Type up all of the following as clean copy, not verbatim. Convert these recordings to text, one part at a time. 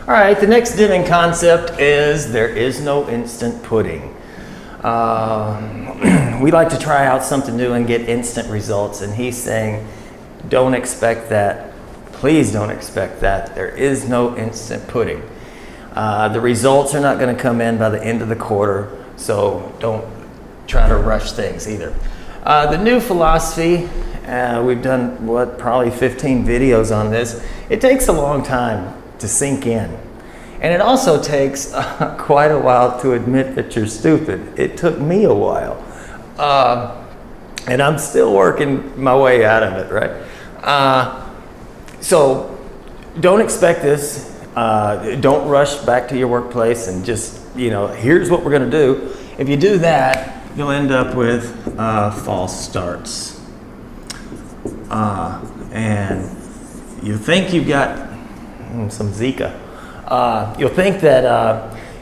All right, the next Deming concept is there is no instant pudding. We like to try out something new and get instant results, and he's saying, don't expect that. Please don't expect that. There is no instant pudding. The results are not going to come in by the end of the quarter, so don't try to rush things either. The new philosophy, we've done, probably 15 videos on this. It takes a long time to sink in. And it also takes quite a while to admit that you're stupid. It took me a while. And I'm still working my way out of it, right? So don't expect this. Don't rush back to your workplace and just, here's what we're going to do. If you do that, you'll end up with false starts. And you think you've got some Zika. You'll think that,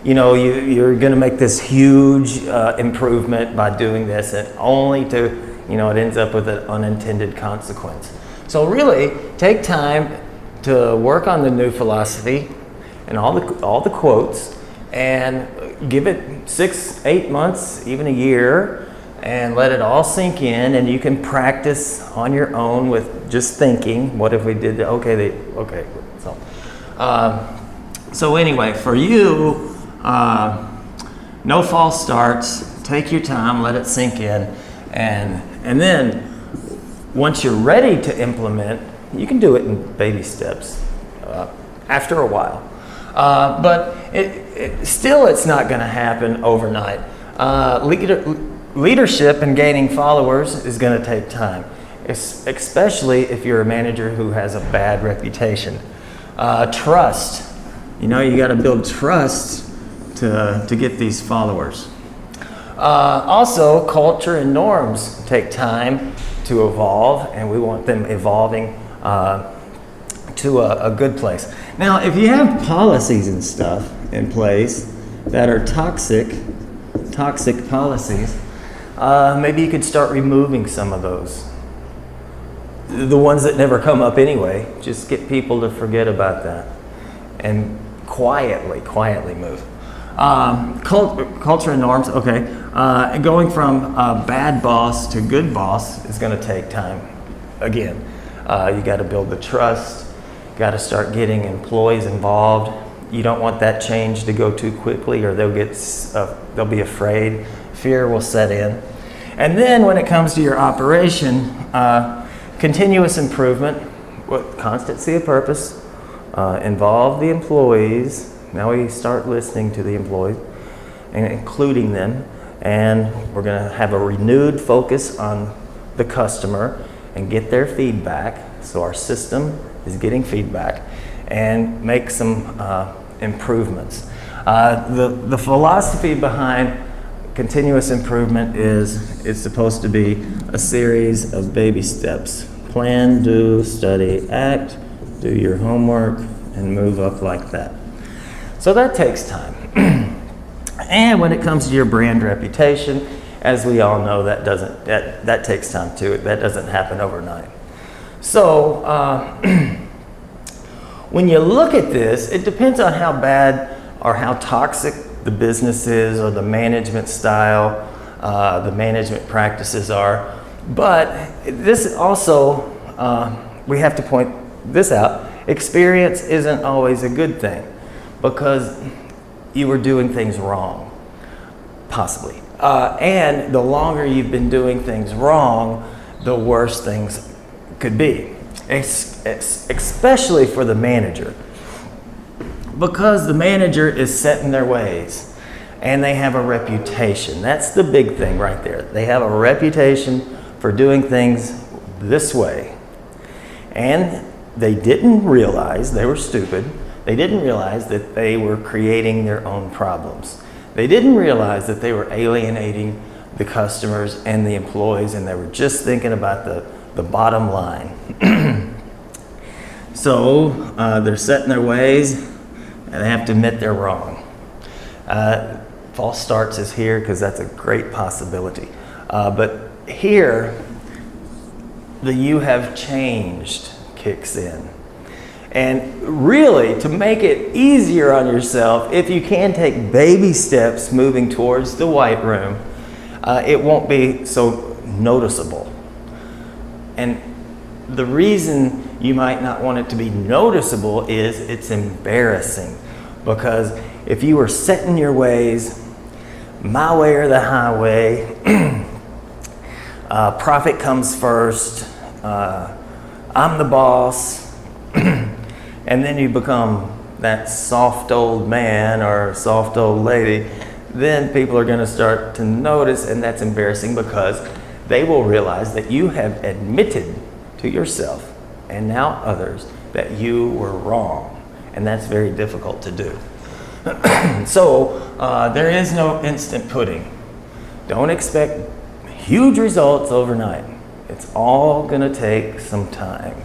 you're going to make this huge improvement by doing this, and only to, it ends up with an unintended consequence. So really, take time to work on the new philosophy and all the quotes, and give it 6, 8 months, even a year, and let it all sink in, and you can practice on your own with just thinking, what if we did that? Okay. So anyway, for you, no false starts, take your time, let it sink in, and then once you're ready to implement, you can do it in baby steps after a while. But it's not going to happen overnight. Leadership and gaining followers is going to take time, especially if you're a manager who has a bad reputation. Trust. You got to build trust to get these followers. Also, culture and norms take time to evolve, and we want them evolving to a good place. Now, if you have policies and stuff in place that are toxic policies, maybe you could start removing some of those. The ones that never come up anyway, just get people to forget about that and quietly move. Culture and norms, okay. Going from bad boss to good boss is going to take time. Again, you got to build the trust, got to start getting employees involved. You don't want that change to go too quickly, or they'll be afraid. Fear will set in. And then when it comes to your operation, continuous improvement, constancy of purpose, involve the employees. Now we start listening to the employees and including them, and we're going to have a renewed focus on the customer and get their feedback. So our system is getting feedback, and make some improvements. The philosophy behind continuous improvement is it's supposed to be a series of baby steps. Plan, do, study, act, do your homework, and move up like that. So that takes time. And when it comes to your brand reputation, as we all know, that takes time too. That doesn't happen overnight. So when you look at this, it depends on how bad or how toxic the business is, or the management style, the management practices are. But this also, we have to point this out. Experience isn't always a good thing, because you were doing things wrong, possibly. And the longer you've been doing things wrong, the worse things could be, especially for the manager. Because the manager is set in their ways, and they have a reputation. That's the big thing right there. They have a reputation for doing things this way. And they didn't realize, they were stupid, they didn't realize that they were creating their own problems. They didn't realize that they were alienating the customers and the employees, and they were just thinking about the bottom line. So they're set in their ways, and they have to admit they're wrong. False starts is here because that's a great possibility. But here, the "you have changed" kicks in. And really, really, to make it easier on yourself, if you can take baby steps moving towards the white room, it won't be so noticeable. And the reason you might not want it to be noticeable is it's embarrassing. Because if you were set in your ways, my way or the highway, profit comes first, I'm the boss, and then you become that soft old man or soft old lady, then people are going to start to notice, and that's embarrassing because they will realize that you have admitted to yourself and now others that you were wrong, and that's very difficult to do. So there is no instant pudding. Don't expect huge results overnight. It's all going to take some time.